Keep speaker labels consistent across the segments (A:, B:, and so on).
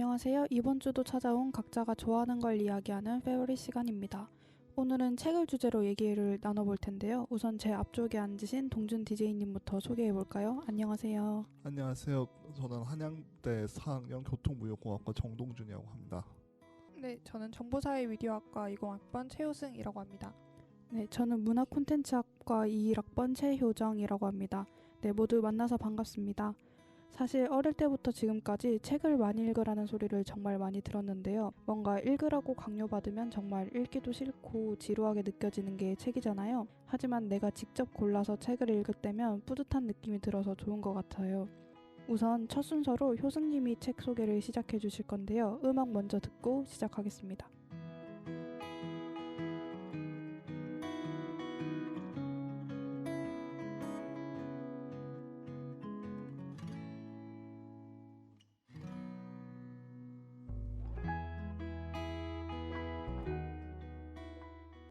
A: 안녕하세요. 이번 주도 찾아온 각자가 좋아하는 걸 이야기하는 페어리 시간입니다. 오늘은 책을 주제로 얘기를 나눠볼 텐데요. 우선 제 앞쪽에 앉으신 동준 DJ님부터 소개해볼까요? 안녕하세요.
B: 안녕하세요. 저는 한양대 4학년 교통무역공학과 정동준이라고 합니다.
C: 네, 저는 정보사회 미디어학과 20학번 최효승이라고 합니다.
A: 네, 저는 문화콘텐츠학과 21학번 최효정이라고 합니다. 네, 모두 만나서 반갑습니다. 사실 어릴 때부터 지금까지 책을 많이 읽으라는 소리를 정말 많이 들었는데요. 뭔가 읽으라고 강요받으면 정말 읽기도 싫고 지루하게 느껴지는 게 책이잖아요. 하지만 내가 직접 골라서 책을 읽을 때면 뿌듯한 느낌이 들어서 좋은 것 같아요. 우선 첫 순서로 효승님이 책 소개를 시작해 주실 건데요. 음악 먼저 듣고 시작하겠습니다.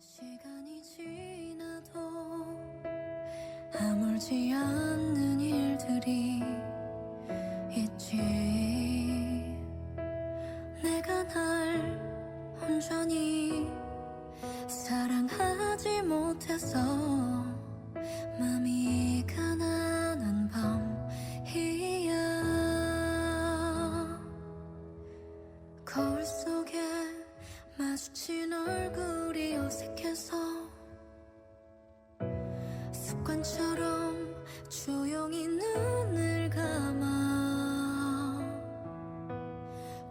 D: 시간이 지나도 아물지 않는 일들이 있지. 내가 날 온전히 사랑하지 못해서 맘이 가난한 밤이야. 거울 속에 마주친 얼굴이 어색해서 습관처럼 조용히 눈을 감아.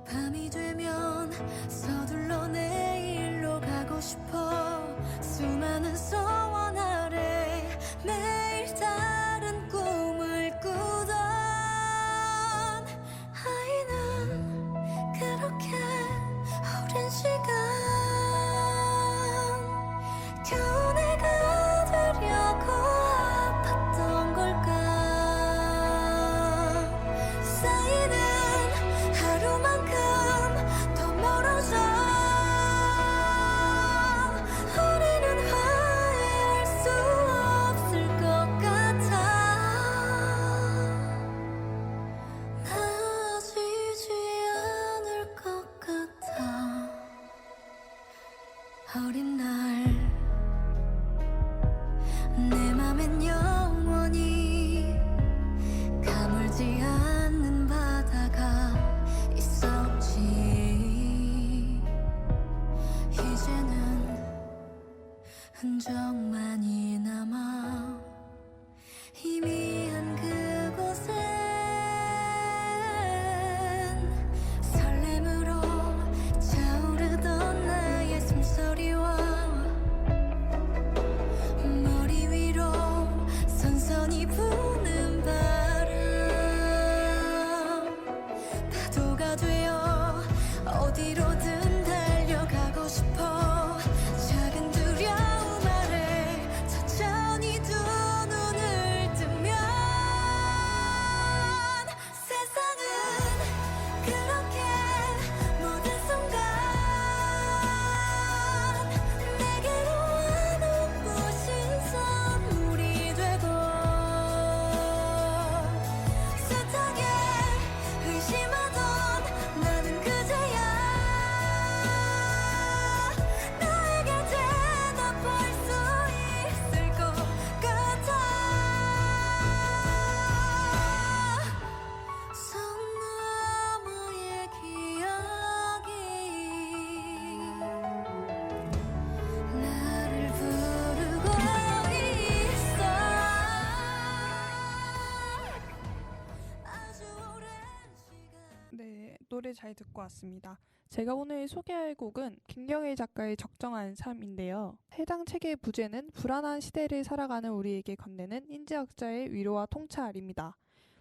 D: 밤이 되면 서둘러 내일로 가고 싶어. 수많은 소원 아래 매일 다른 꿈을 꾸던 아이는 그렇게 오랜 시간 겨우 내가 되려고 아팠던 걸까. 쌓이는 하루만큼 더 멀어져. 우리는 화해할 수 없을 것 같아. 나아지지 않을 것 같아. 어린 날 내 맘엔 영원히 가물지 않는 바다가 있었지. 이제는 흔적만이 남아. 희미한 그곳엔 설렘으로 차오르던 나의 숨소리와 머리 위로 선선히 부는 바람. 파도가 되어 어디로든 달려가고 싶어. 작은 두려움 아래 천천히 두 눈을 뜨면 세상은 그렇게 모든 순간 내게로 와 눈부신 선물이 되고. 숱하게 의심하던 나는 그제야 나에게 대답할 수 있을 것 같아. 선 너머의 기억이 나를 부르고 있어. 아주 오랜 시간.
C: 네, 노래 잘 듣고 왔습니다. 제가 오늘 소개할 곡은 김경일 작가의 적정한 삶인데요. 해당 책의 부제는 불안한 시대를 살아가는 우리에게 건네는 인지학자의 위로와 통찰입니다.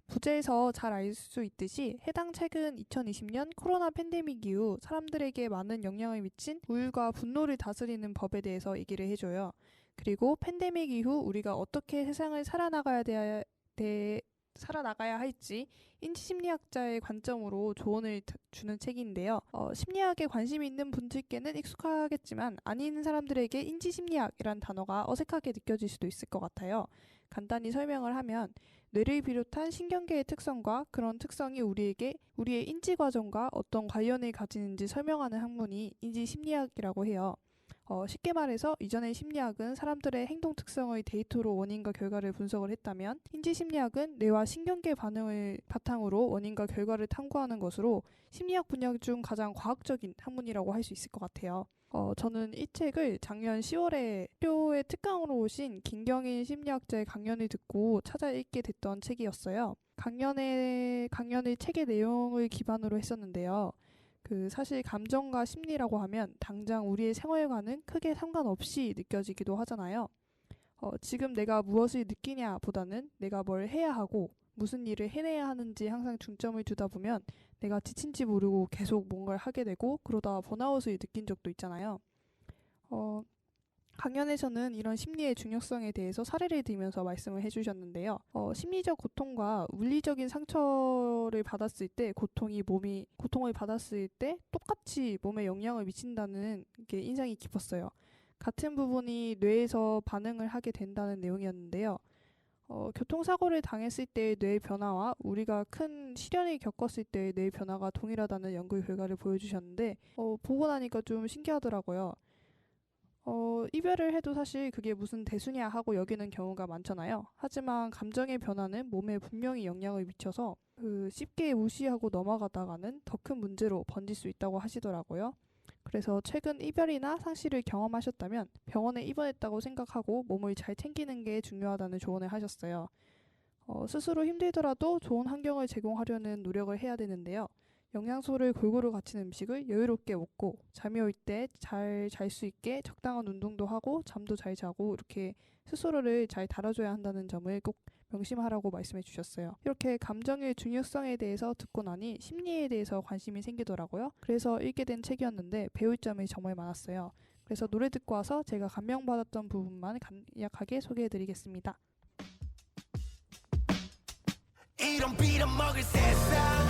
C: 부제에서 잘 알 수 있듯이 해당 책은 2020년 코로나 팬데믹 이후 사람들에게 많은 영향을 미친 우울과 분노를 다스리는 법에 대해서 얘기를 해줘요. 그리고 팬데믹 이후 우리가 어떻게 세상을 살아나가야 할지 인지심리학자의 관점으로 조언을 주는 책인데요. 심리학에 관심이 있는 분들께는 익숙하겠지만 아닌 사람들에게 인지심리학이란 단어가 어색하게 느껴질 수도 있을 것 같아요. 간단히 설명을 하면 뇌를 비롯한 신경계의 특성과 그런 특성이 우리의 인지 과정과 어떤 관련을 가지는지 설명하는 학문이 인지심리학이라고 해요. 쉽게 말해서 이전의 심리학은 사람들의 행동 특성의 데이터로 원인과 결과를 분석을 했다면 인지심리학은 뇌와 신경계 반응을 바탕으로 원인과 결과를 탐구하는 것으로 심리학 분야 중 가장 과학적인 학문이라고 할 수 있을 것 같아요. 저는 이 책을 작년 10월에 학교에 특강으로 오신 김경인 심리학자의 강연을 듣고 찾아 읽게 됐던 책이었어요. 강연의 책의 내용을 기반으로 했었는데요. 사실 감정과 심리라고 하면 당장 우리의 생활과는 크게 상관없이 느껴지기도 하잖아요. 지금 내가 무엇을 느끼냐 보다는 내가 뭘 해야 하고 무슨 일을 해내야 하는지 항상 중점을 두다 보면 내가 지친지 모르고 계속 뭔가를 하게 되고 그러다 번아웃을 느낀 적도 있잖아요. 강연에서는 이런 심리의 중요성에 대해서 사례를 들면서 말씀을 해주셨는데요. 심리적 고통과 물리적인 상처를 받았을 때 고통을 받았을 때 똑같이 몸에 영향을 미친다는 게 인상이 깊었어요. 같은 부분이 뇌에서 반응을 하게 된다는 내용이었는데요. 교통사고를 당했을 때의 뇌의 변화와 우리가 큰 시련을 겪었을 때의 뇌의 변화가 동일하다는 연구 결과를 보여주셨는데 보고 나니까 좀 신기하더라고요. 이별을 해도 사실 그게 무슨 대수냐 하고 여기는 경우가 많잖아요. 하지만 감정의 변화는 몸에 분명히 영향을 미쳐서 쉽게 무시하고 넘어가다가는 더 큰 문제로 번질 수 있다고 하시더라고요. 그래서 최근 이별이나 상실을 경험하셨다면 병원에 입원했다고 생각하고 몸을 잘 챙기는 게 중요하다는 조언을 하셨어요. 스스로 힘들더라도 좋은 환경을 제공하려는 노력을 해야 되는데요. 영양소를 골고루 갖춘 음식을 여유롭게 먹고 잠이 올 때 잘 잘 수 있게 적당한 운동도 하고 잠도 잘 자고 이렇게 스스로를 잘 다뤄줘야 한다는 점을 꼭 명심하라고 말씀해 주셨어요. 이렇게 감정의 중요성에 대해서 듣고 나니 심리에 대해서 관심이 생기더라고요. 그래서 읽게 된 책이었는데 배울 점이 정말 많았어요. 그래서 노래 듣고 와서 제가 감명받았던 부분만 간략하게 소개해 드리겠습니다.
E: 이런 빌어먹을 세상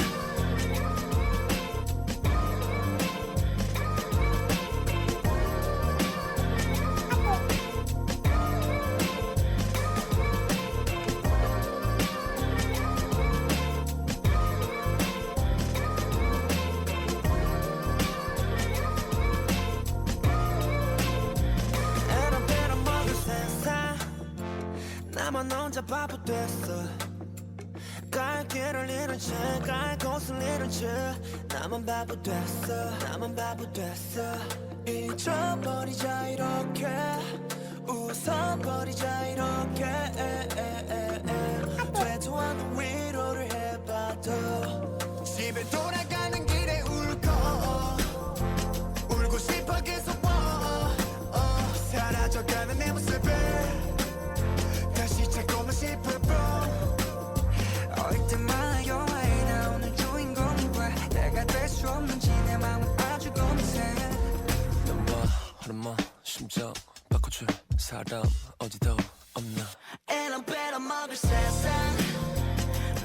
E: 이런 빌어먹을 세상 나만 혼자 바보 됐어 갈 길을 잃은 채갈 곳을 잃은 채 나만 바보 됐어 잊어버리자 이렇게 웃어버리자 이렇게 되도 않는 위로를 해봐도 집에 돌아가는 길에 울고 싶어 계속 사라져가는 내 모습을 다시 찾고만 싶어 얼때마다 영화에 나오는 주인공이 왜 내가 될 수 없는지 내 맘은 아주 고민해 너와 하루만 심장 바꿔줄 사람 어디도 없나 이런 빼어먹을 세상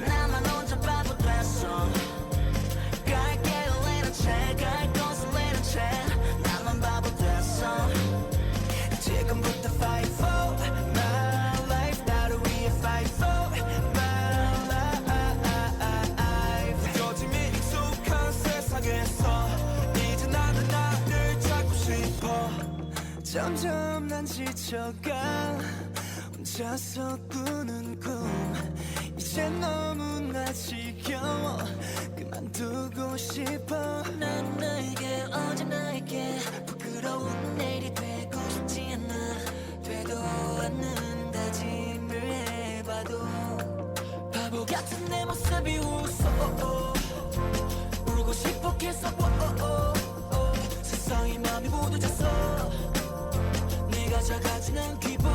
E: 나만 혼자 바보 됐어 갈 길을 잃은 채갈 곳을 잃은 채 나만 바보 됐어 지금부터 fight for my life 나를 위해 fight for 점점 난 지쳐가 혼자서 꾸는 꿈 이제 너무나 지겨워 그만두고 싶어 난 나에게 어제 나에게 부끄러운 내일이 되고 싶지 않아 되도 않는 다짐을 해봐도 바보 같은 내 모습이 웃어 울고 싶어 계속 세상이 맘이 모두 졌어 작아지는 기분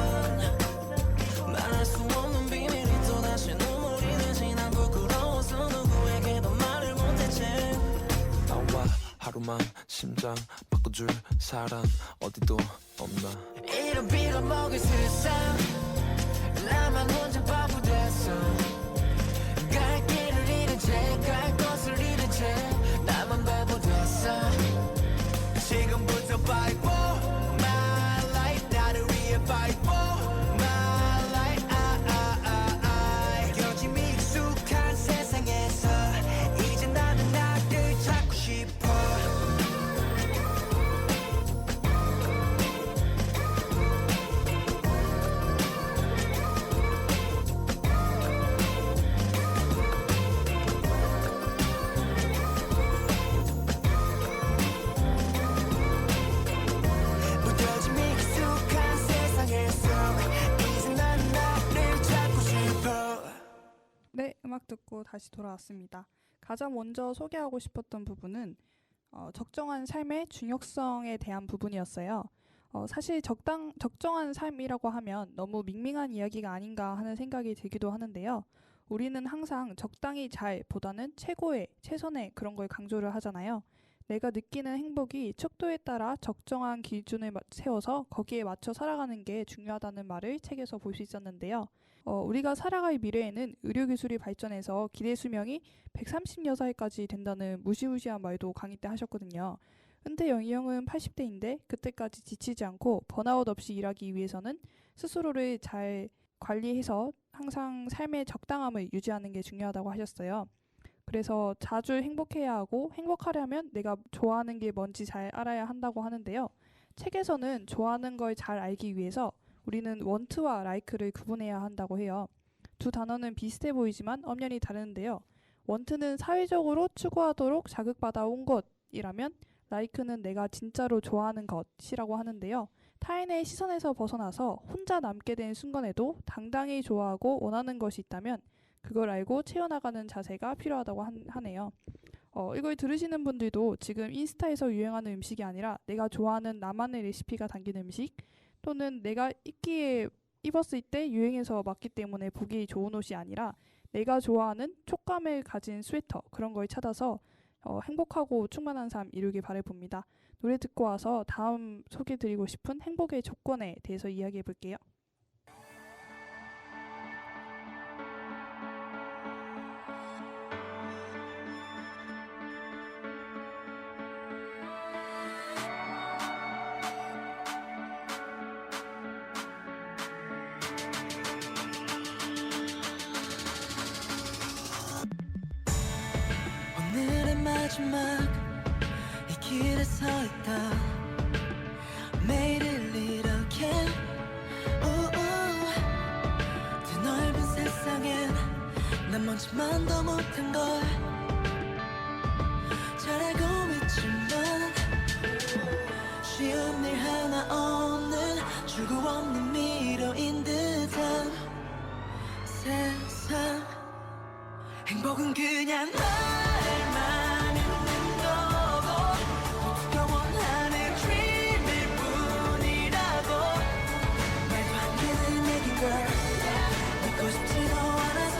E: 말할 수 없는 비밀이 또다시 눈물이 되지 난 부끄러워서 누구에게도 말을 못했지 나와 하루만 심장 바꿔줄 사람 어디도 없나 이런 빌어먹을 세상 나만 혼자 바보 됐어 갈 길을 잃은 채 갈 곳을 잃은 채 나만 바보 됐어 지금부터 fight for fight for my life. 켜진
C: 가지고 다시 돌아왔습니다. 가장 먼저 소개하고 싶었던 부분은 적정한 삶의 중요성에 대한 부분이었어요. 사실 적정한 삶이라고 하면 너무 밍밍한 이야기가 아닌가 하는 생각이 들기도 하는데요. 우리는 항상 적당히 잘보다는 최고의, 최선의 그런 걸 강조를 하잖아요. 내가 느끼는 행복이 척도에 따라 적정한 기준을 세워서 거기에 맞춰 살아가는 게 중요하다는 말을 책에서 볼 수 있었는데요. 우리가 살아갈 미래에는 의료기술이 발전해서 기대 수명이 130여살까지 된다는 무시무시한 말도 강의 때 하셨거든요. 은퇴 연령은 80대인데 그때까지 지치지 않고 번아웃 없이 일하기 위해서는 스스로를 잘 관리해서 항상 삶의 적당함을 유지하는 게 중요하다고 하셨어요. 그래서 자주 행복해야 하고 행복하려면 내가 좋아하는 게 뭔지 잘 알아야 한다고 하는데요. 책에서는 좋아하는 걸 잘 알기 위해서 우리는 want와 like를 구분해야 한다고 해요. 두 단어는 비슷해 보이지만 엄연히 다른데요. want는 사회적으로 추구하도록 자극받아온 것이라면 like는 내가 진짜로 좋아하는 것이라고 하는데요. 타인의 시선에서 벗어나서 혼자 남게 된 순간에도 당당히 좋아하고 원하는 것이 있다면 그걸 알고 채워나가는 자세가 필요하다고 하네요. 이걸 들으시는 분들도 지금 인스타에서 유행하는 음식이 아니라 내가 좋아하는 나만의 레시피가 담긴 음식 또는 내가 입었을 때 유행해서 맞기 때문에 보기 좋은 옷이 아니라 내가 좋아하는 촉감을 가진 스웨터 그런 걸 찾아서 행복하고 충만한 삶 이루길 바라봅니다. 노래 듣고 와서 다음 소개드리고 싶은 행복의 조건에 대해서 이야기해 볼게요.
E: 오늘의 마지막 이 길에 서 있다 매일을 이렇게 드넓은 세상엔 난 먼지만도 못한 걸 잘 알고 있지만 쉬운 일 하나 없는 출구 없는 미로인 듯한 세상 행복은 그냥 말만 있는 거고 우리가 원하는 dream일 뿐이라고 말도 안 되는 얘긴 걸 믿고 싶지도 않아서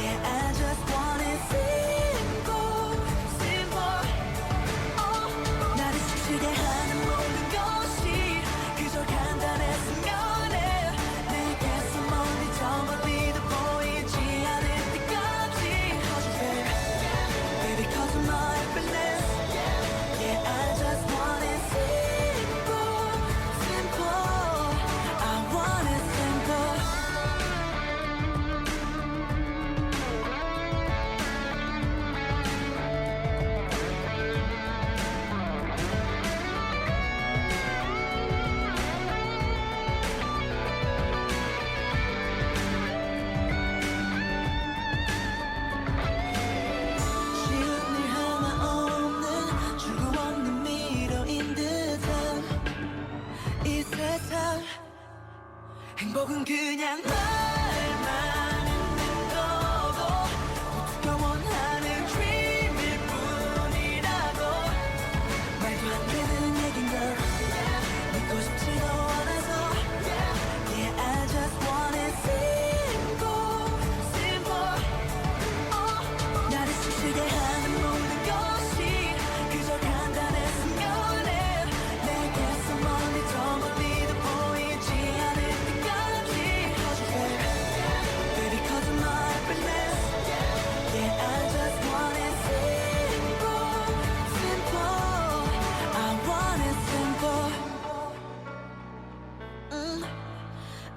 E: Yeah, I just want it simple, simple 나를 숨쉬게 하는 모든 것이 그저 간단했으면 해 내게서 멀리 저 멀리도 보이지 않을 때까지 Baby, cause of my happiness Yeah, I just want it simple, simple I want it simple 쉬운 일 하나 없는 출구 없는 미로인 듯한 이 세상 행복은 그냥 말만 있는 거고 우리가 원하는 dream일 뿐이라고 말도 안 되는 얘긴 걸 믿고 싶지도 않아서 Yeah, I just want it simple, simple 나를 숨쉬게 하는 모든 것이 그저 간단했으면 해 내게서 멀리 저 멀리도 보이지 않을 때까지 Baby, cause of my happiness Yeah, I just want it simple, simple I want it simple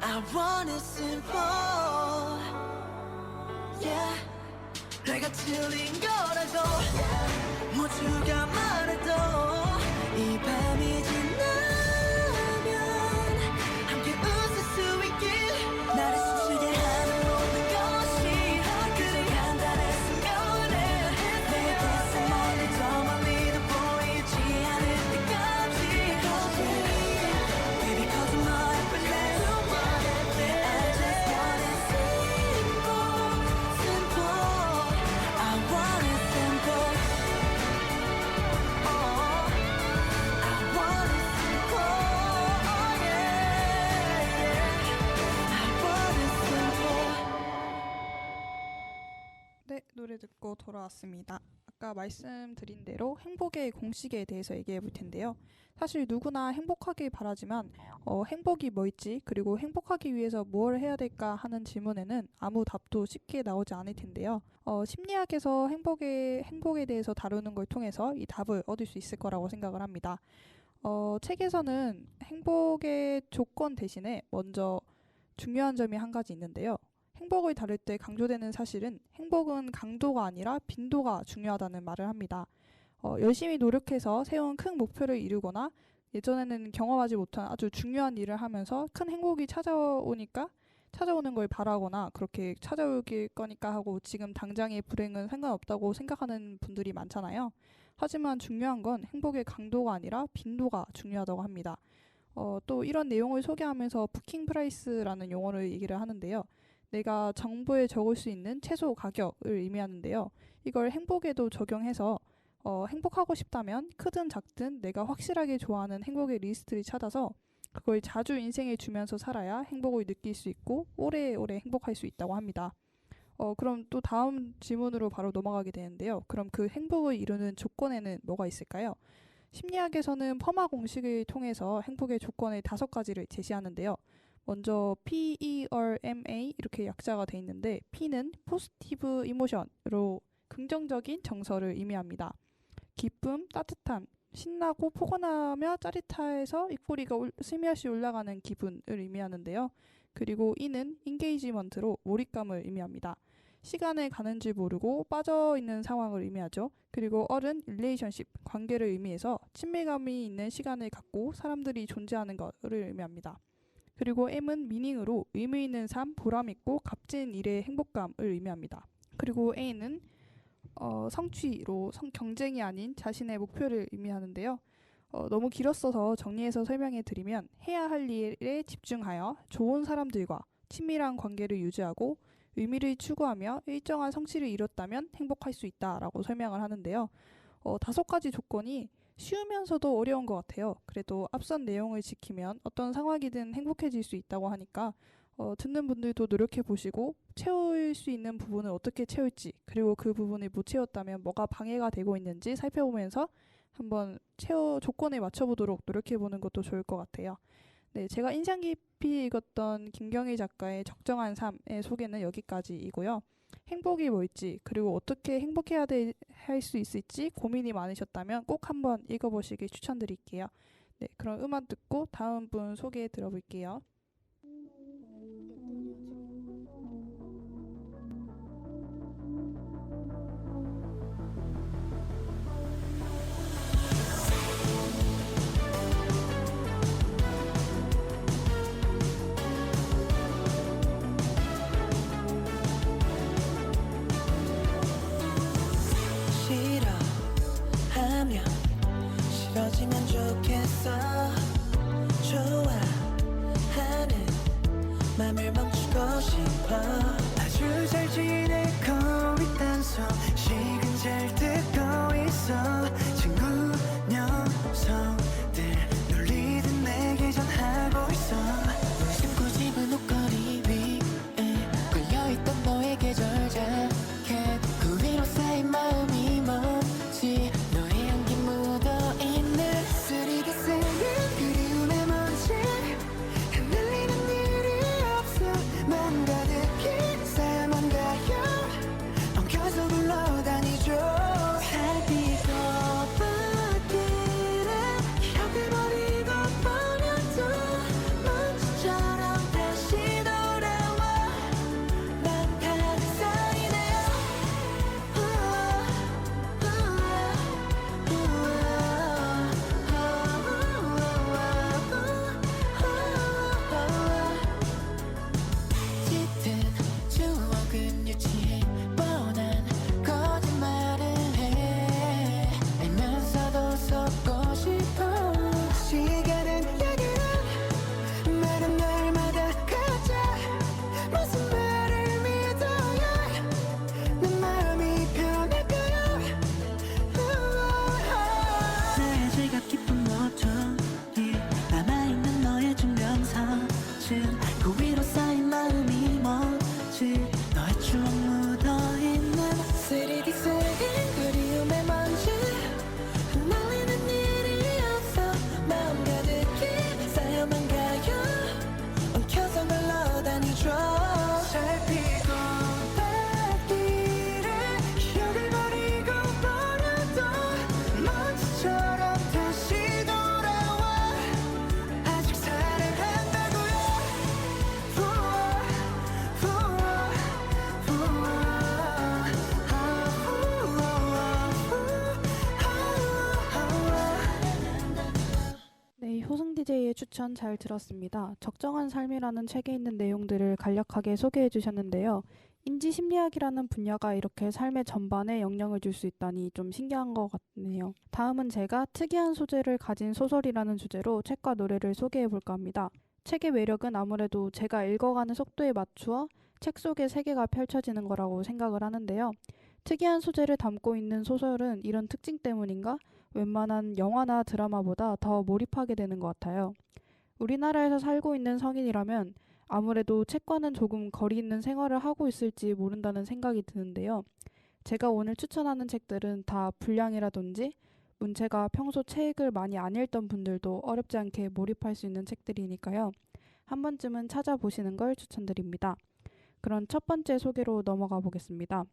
E: I want it simple Yeah 내가 틀린 거라고 모두가 말해도 이 밤이 지나면 함께 웃을 수 있길 나를 숨쉬게 하는 모든 것이 그리 간단했으면 해 내게서 멀리 저 멀리도 보이지 않을 때까지 Baby, cause of my happiness Yeah, I just want it simple, simple
C: 돌아왔습니다. 아까 말씀드린 대로 행복의 공식에 대해서 얘기해 볼 텐데요. 사실 누구나 행복하길 바라지만 행복이 뭐 있지? 그리고 행복하기 위해서 뭘 해야 될까 하는 질문에는 아무 답도 쉽게 나오지 않을 텐데요. 심리학에서 행복에 대해서 다루는 걸 통해서 이 답을 얻을 수 있을 거라고 생각을 합니다. 책에서는 행복의 조건 대신에 먼저 중요한 점이 한 가지 있는데요. 행복을 다룰 때 강조되는 사실은 행복은 강도가 아니라 빈도가 중요하다는 말을 합니다. 열심히 노력해서 세운 큰 목표를 이루거나 예전에는 경험하지 못한 아주 중요한 일을 하면서 큰 행복이 찾아오는 걸 바라거나 그렇게 찾아올 거니까 하고 지금 당장의 불행은 상관없다고 생각하는 분들이 많잖아요. 하지만 중요한 건 행복의 강도가 아니라 빈도가 중요하다고 합니다. 또 이런 내용을 소개하면서 부킹 프라이스라는 용어를 얘기를 하는데요. 내가 정보에 적을 수 있는 최소 가격을 의미하는데요. 이걸 행복에도 적용해서 행복하고 싶다면 크든 작든 내가 확실하게 좋아하는 행복의 리스트를 찾아서 그걸 자주 인생에 주면서 살아야 행복을 느낄 수 있고 오래오래 행복할 수 있다고 합니다. 그럼 또 다음 질문으로 바로 넘어가게 되는데요. 그럼 그 행복을 이루는 조건에는 뭐가 있을까요? 심리학에서는 퍼마 공식을 통해서 행복의 조건의 5가지를 제시하는데요. 먼저 PERMA 이렇게 약자가 돼 있는데 P는 포지티브 이모션으로 긍정적인 정서를 의미합니다. 기쁨, 따뜻함, 신나고 포근하며 짜릿해서 입꼬리가 슬며시 올라가는 기분을 의미하는데요. 그리고 E는 인게이지먼트로 몰입감을 의미합니다. 시간을 가는 줄 모르고 빠져있는 상황을 의미하죠. 그리고 R은 릴레이션십, 관계를 의미해서 친밀감이 있는 시간을 갖고 사람들이 존재하는 것을 의미합니다. 그리고 M은 미닝으로 의미 있는 삶, 보람 있고 값진 일의 행복감을 의미합니다. 그리고 A는 성취로 경쟁이 아닌 자신의 목표를 의미하는데요. 너무 길었어서 정리해서 설명해 드리면 해야 할 일에 집중하여 좋은 사람들과 친밀한 관계를 유지하고 의미를 추구하며 일정한 성취를 이뤘다면 행복할 수 있다라고 설명을 하는데요. 5가지 조건이 쉬우면서도 어려운 것 같아요. 그래도 앞선 내용을 지키면 어떤 상황이든 행복해질 수 있다고 하니까 듣는 분들도 노력해 보시고 채울 수 있는 부분을 어떻게 채울지 그리고 그 부분을 못 채웠다면 뭐가 방해가 되고 있는지 살펴보면서 한번 조건에 맞춰보도록 노력해 보는 것도 좋을 것 같아요. 네, 제가 인상 깊이 읽었던 김경희 작가의 적정한 삶의 소개는 여기까지이고요. 행복이 뭘지 그리고 어떻게 행복해야 할 수 있을지 고민이 많으셨다면 꼭 한번 읽어보시길 추천드릴게요. 네, 그럼 음악 듣고 다음 분 소개 들어볼게요.
E: 싫어하면 싫어지면 좋겠어. 좋아하면
A: 추천 잘 들었습니다. 적정한 삶이라는 책에 있는 내용들을 간략하게 소개해 주셨는데요. 인지 심리학이라는 분야가 이렇게 삶의 전반에 영향을 줄 수 있다니 좀 신기한 것 같네요. 다음은 제가 특이한 소재를 가진 소설이라는 주제로 책과 노래를 소개해 볼까 합니다. 책의 매력은 아무래도 제가 읽어가는 속도에 맞추어 책 속의 세계가 펼쳐지는 거라고 생각을 하는데요. 특이한 소재를 담고 있는 소설은 이런 특징 때문인가? 웬만한 영화나 드라마보다 더 몰입하게 되는 것 같아요. 우리나라에서 살고 있는 성인이라면 아무래도 책과는 조금 거리 있는 생활을 하고 있을지 모른다는 생각이 드는데요. 제가 오늘 추천하는 책들은 다 분량이라든지 문체가 평소 책을 많이 안 읽던 분들도 어렵지 않게 몰입할 수 있는 책들이니까요. 한 번쯤은 찾아보시는 걸 추천드립니다. 그럼 첫 번째 소개로 넘어가 보겠습니다.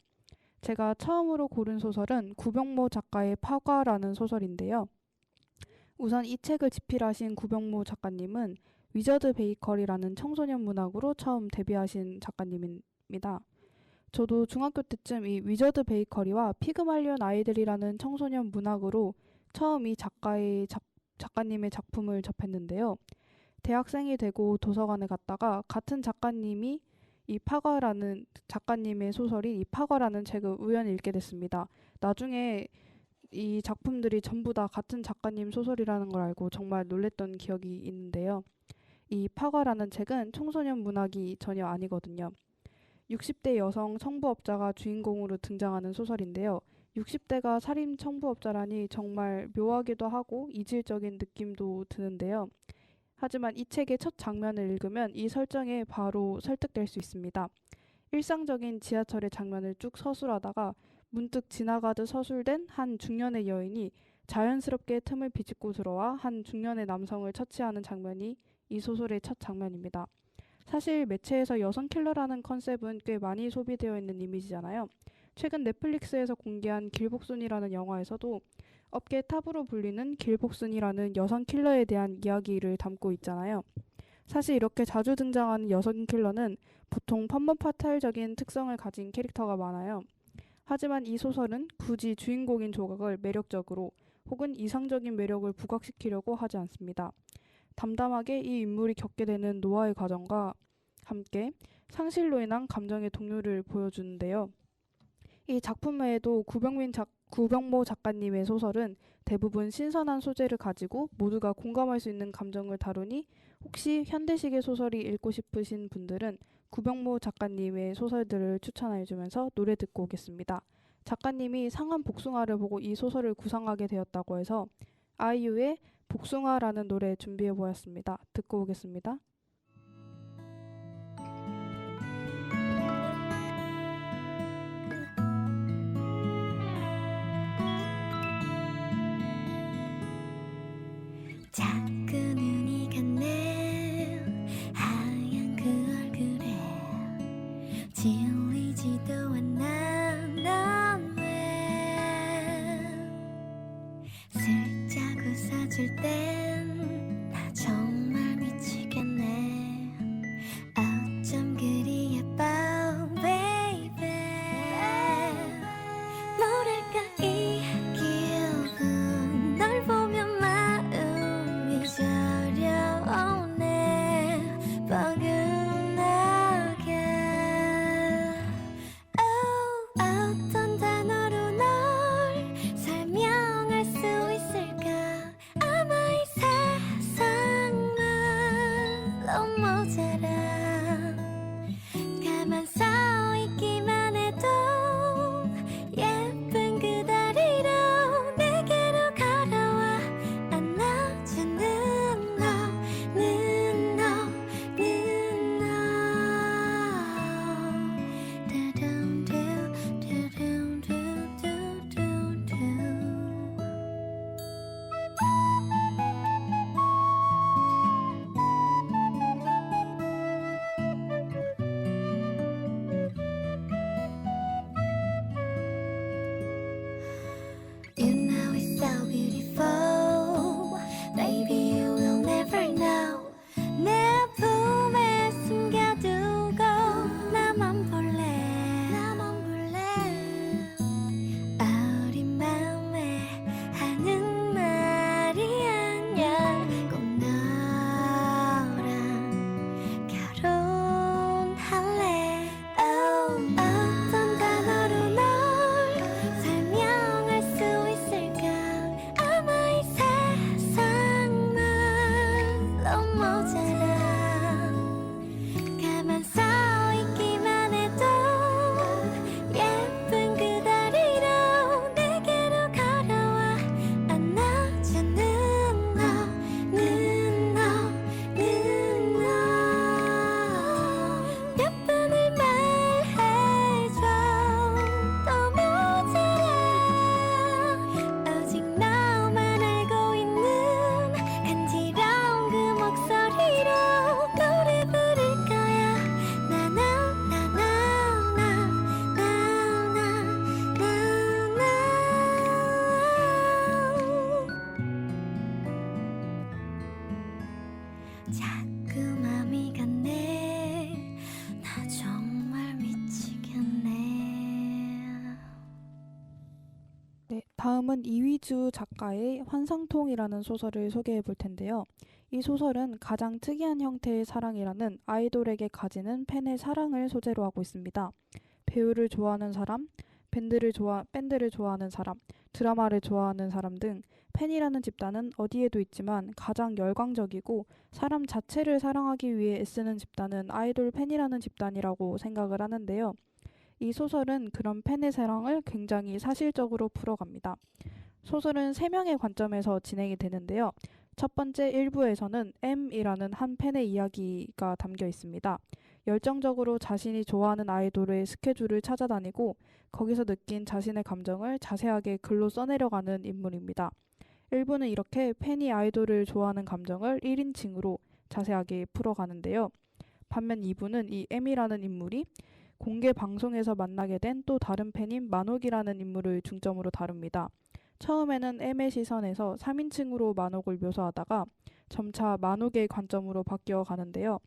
A: 제가 처음으로 고른 소설은 구병모 작가의 파과라는 소설인데요. 우선 이 책을 집필하신 구병모 작가님은 위저드 베이커리라는 청소년 문학으로 처음 데뷔하신 작가님입니다. 저도 중학교 때쯤 이 위저드 베이커리와 피그말리온 아이들이라는 청소년 문학으로 처음 이 작가님의 작품을 접했는데요. 대학생이 되고 도서관에 갔다가 같은 작가님이 이 파과라는 작가님의 소설인 이 파과라는 책을 우연히 읽게 됐습니다. 나중에 이 작품들이 전부 다 같은 작가님 소설이라는 걸 알고 정말 놀랬던 기억이 있는데요. 이 파과라는 책은 청소년 문학이 전혀 아니거든요. 60대 여성 청부업자가 주인공으로 등장하는 소설인데요. 60대가 살인 청부업자라니 정말 묘하기도 하고 이질적인 느낌도 드는데요. 하지만 이 책의 첫 장면을 읽으면 이 설정에 바로 설득될 수 있습니다. 일상적인 지하철의 장면을 쭉 서술하다가 문득 지나가듯 서술된 한 중년의 여인이 자연스럽게 틈을 비집고 들어와 한 중년의 남성을 처치하는 장면이 이 소설의 첫 장면입니다. 사실 매체에서 여성 킬러라는 컨셉은 꽤 많이 소비되어 있는 이미지잖아요. 최근 넷플릭스에서 공개한 길복순이라는 영화에서도 업계 탑으로 불리는 길복순이라는 여성 킬러에 대한 이야기를 담고 있잖아요. 사실 이렇게 자주 등장하는 여성 킬러는 보통 펀펀파탈적인 특성을 가진 캐릭터가 많아요. 하지만 이 소설은 굳이 주인공인 조각을 매력적으로 혹은 이상적인 매력을 부각시키려고 하지 않습니다. 담담하게 이 인물이 겪게 되는 노화의 과정과 함께 상실로 인한 감정의 동요를 보여주는데요. 이 작품 외에도 구병모 작가님의 소설은 대부분 신선한 소재를 가지고 모두가 공감할 수 있는 감정을 다루니 혹시 현대식의 소설이 읽고 싶으신 분들은 구병모 작가님의 소설들을 추천해주면서 노래 듣고 오겠습니다. 작가님이 상한 복숭아를 보고 이 소설을 구상하게 되었다고 해서 아이유의 복숭아라는 노래 준비해보았습니다. 듣고 오겠습니다.
D: 자꾸 눈이 갔네 하얀 그 얼굴에 질리지도 않아 넌 왜 슬쩍 웃어줄 땐 나 정말 미치겠네 어쩜 그리 예뻐 baby 뭐랄까 이 기분 널 보면 마음이 저려오네 뻐근하게 어떤 단어로 널 설명할 수 있을까 아마 이
A: 네, 다음은 이휘주 작가의 환상통이라는 소설을 소개해 볼 텐데요. 이 소설은 가장 특이한 형태의 사랑이라는 아이돌에게 가지는 팬의 사랑을 소재로 하고 있습니다. 배우를 좋아하는 사람, 밴드를 좋아하는 사람, 드라마를 좋아하는 사람 등 팬이라는 집단은 어디에도 있지만 가장 열광적이고 사람 자체를 사랑하기 위해 애쓰는 집단은 아이돌 팬이라는 집단이라고 생각을 하는데요. 이 소설은 그런 팬의 사랑을 굉장히 사실적으로 풀어갑니다. 소설은 3명의 관점에서 진행이 되는데요. 첫 번째 1부에서는 M이라는 한 팬의 이야기가 담겨 있습니다. 열정적으로 자신이 좋아하는 아이돌의 스케줄을 찾아다니고 거기서 느낀 자신의 감정을 자세하게 글로 써내려가는 인물입니다. 1부는 이렇게 팬이 아이돌을 좋아하는 감정을 1인칭으로 자세하게 풀어가는데요. 반면 2부는 이 M이라는 인물이 공개 방송에서 만나게 된 또 다른 팬인 만옥이라는 인물을 중점으로 다룹니다. 처음에는 M의 시선에서 3인칭으로 만옥을 묘사하다가 점차 만옥의 관점으로 바뀌어 가는데요.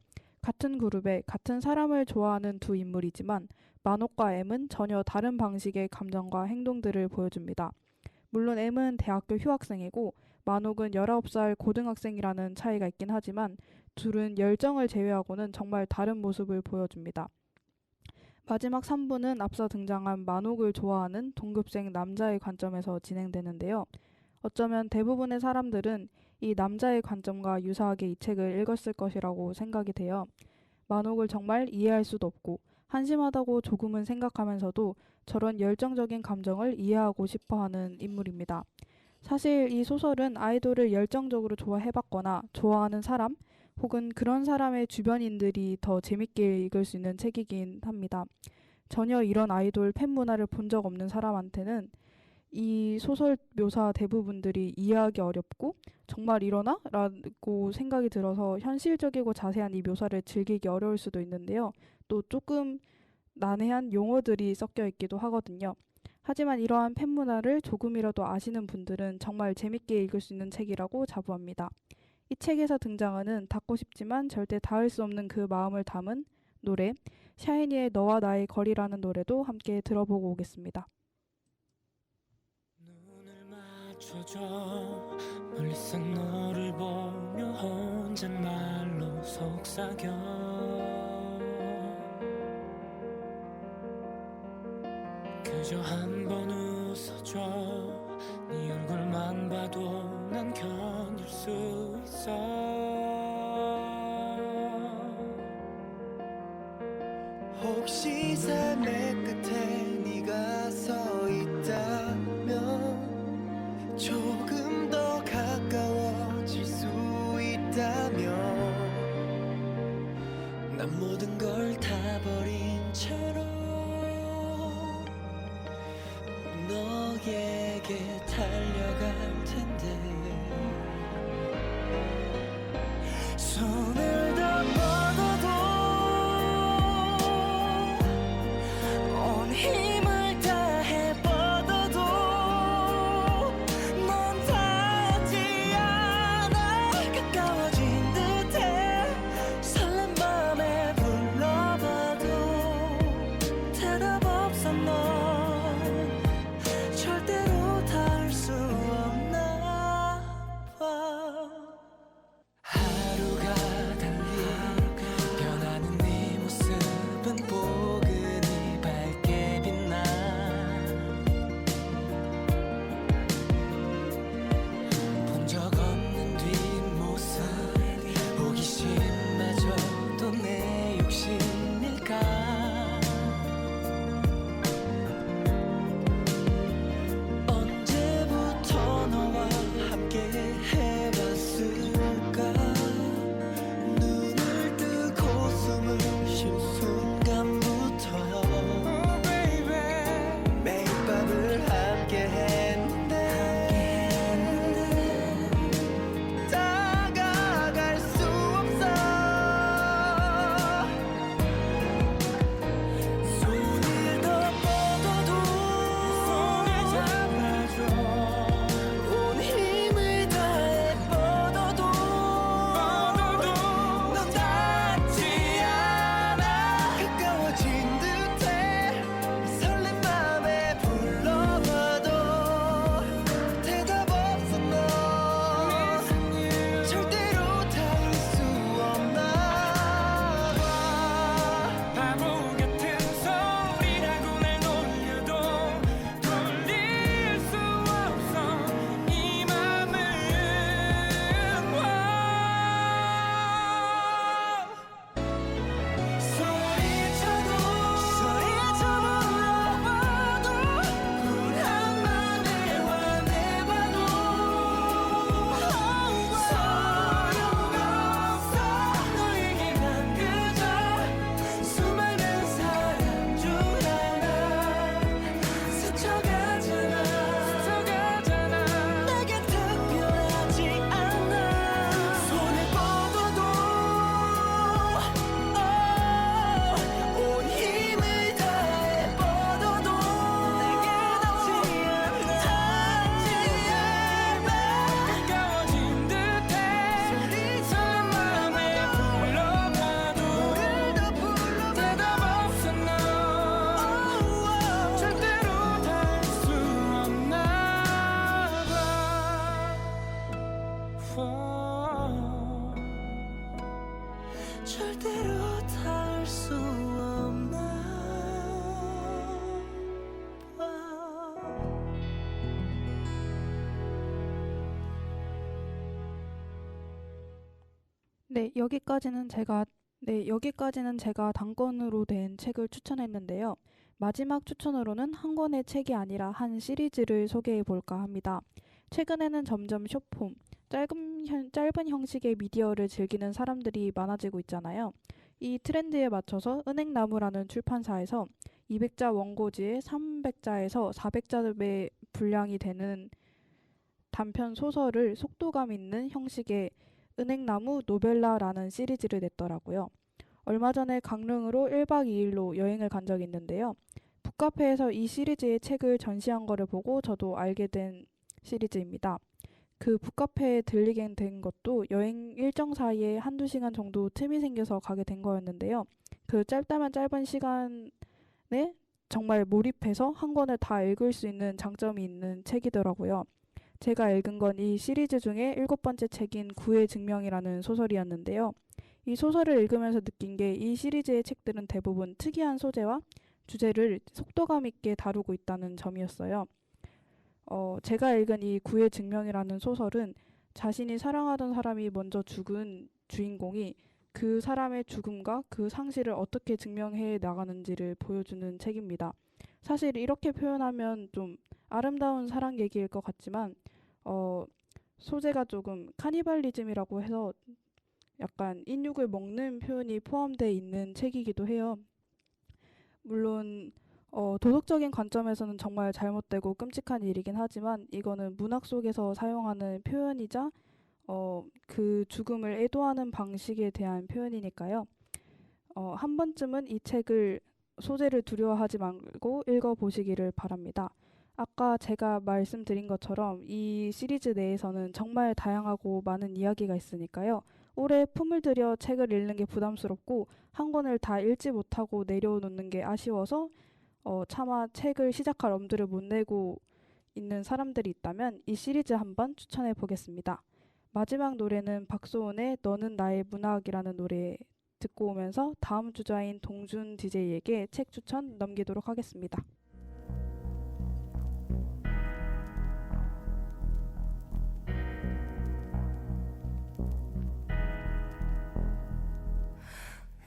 A: 같은 그룹에 같은 사람을 좋아하는 두 인물이지만 만옥과 M은 전혀 다른 방식의 감정과 행동들을 보여줍니다. 물론 M은 대학교 휴학생이고 만옥은 19살 고등학생이라는 차이가 있긴 하지만 둘은 열정을 제외하고는 정말 다른 모습을 보여줍니다. 마지막 3부는 앞서 등장한 만옥을 좋아하는 동급생 남자의 관점에서 진행되는데요. 어쩌면 대부분의 사람들은 이 남자의 관점과 유사하게 이 책을 읽었을 것이라고 생각이 돼요. 만옥을 정말 이해할 수도 없고 한심하다고 조금은 생각하면서도 저런 열정적인 감정을 이해하고 싶어하는 인물입니다. 사실 이 소설은 아이돌을 열정적으로 좋아해봤거나 좋아하는 사람 혹은 그런 사람의 주변인들이 더 재밌게 읽을 수 있는 책이긴 합니다. 전혀 이런 아이돌 팬 문화를 본 적 없는 사람한테는 이 소설 묘사 대부분들이 이해하기 어렵고 정말 이러나? 라고 생각이 들어서 현실적이고 자세한 이 묘사를 즐기기 어려울 수도 있는데요. 또 조금 난해한 용어들이 섞여 있기도 하거든요. 하지만 이러한 팬 문화를 조금이라도 아시는 분들은 정말 재밌게 읽을 수 있는 책이라고 자부합니다. 이 책에서 등장하는 닿고 싶지만 절대 닿을 수 없는 그 마음을 담은 노래, 샤이니의 너와 나의 거리라는 노래도 함께 들어보고 오겠습니다.
E: 눈을 맞춰줘 멀리서 너를 보며 혼잣말로 속삭여 그저 한 번 웃어줘 네 얼굴만 봐도 난 견딜 수 있어 혹시 삶의 끝에 네가 서 있다면 조금 더 가까워질 수 있다면 난 모든 걸 다 버린 채로 너에게 달려갈 텐데 손을 더 뻗어도 온 힘을 다해 뻗어도 넌 닿지 않아 가까워진 듯해 설렘 맘에 불러봐도 대답 없어 넌 절대로 닿을 수 없나
A: 여기까지는 제가 단권으로 된 책을 추천했는데요. 마지막 추천으로는 한 권의 책이 아니라 한 시리즈를 소개해 볼까 합니다. 최근에는 점점 숏폼, 짧은 형식의 미디어를 즐기는 사람들이 많아지고 있잖아요. 이 트렌드에 맞춰서 은행나무라는 출판사에서 200자 원고지에 300자에서 400자의 분량이 되는 단편 소설을 속도감 있는 형식의 은행나무 노벨라라는 시리즈를 냈더라고요. 얼마 전에 강릉으로 1박 2일로 여행을 간 적이 있는데요. 북카페에서 이 시리즈의 책을 전시한 거를 보고 저도 알게 된 시리즈입니다. 그 북카페에 들리게 된 것도 여행 일정 사이에 한두 시간 정도 틈이 생겨서 가게 된 거였는데요. 그 짧다면 짧은 시간에 정말 몰입해서 한 권을 다 읽을 수 있는 장점이 있는 책이더라고요. 제가 읽은 건 이 시리즈 중에 7번째 책인 구의 증명이라는 소설이었는데요. 이 소설을 읽으면서 느낀 게 이 시리즈의 책들은 대부분 특이한 소재와 주제를 속도감 있게 다루고 있다는 점이었어요. 제가 읽은 이 구의 증명이라는 소설은 자신이 사랑하던 사람이 먼저 죽은 주인공이 그 사람의 죽음과 그 상실을 어떻게 증명해 나가는지를 보여주는 책입니다. 사실 이렇게 표현하면 좀 아름다운 사랑 얘기일 것 같지만 소재가 조금 카니발리즘이라고 해서 약간 인육을 먹는 표현이 포함되어 있는 책이기도 해요. 물론 도덕적인 관점에서는 정말 잘못되고 끔찍한 일이긴 하지만 이거는 문학 속에서 사용하는 표현이자 그 죽음을 애도하는 방식에 대한 표현이니까요. 한 번쯤은 이 책을 소재를 두려워하지 말고 읽어보시기를 바랍니다. 아까 제가 말씀드린 것처럼 이 시리즈 내에서는 정말 다양하고 많은 이야기가 있으니까요. 오래 품을 들여 책을 읽는 게 부담스럽고 한 권을 다 읽지 못하고 내려놓는 게 아쉬워서 차마 책을 시작할 엄두를 못 내고 있는 사람들이 있다면 이 시리즈 한번 추천해 보겠습니다. 마지막 노래는 박소은의 너는 나의 문학이라는 노래 듣고 오면서 다음 주자인 동준 DJ에게 책 추천 넘기도록 하겠습니다.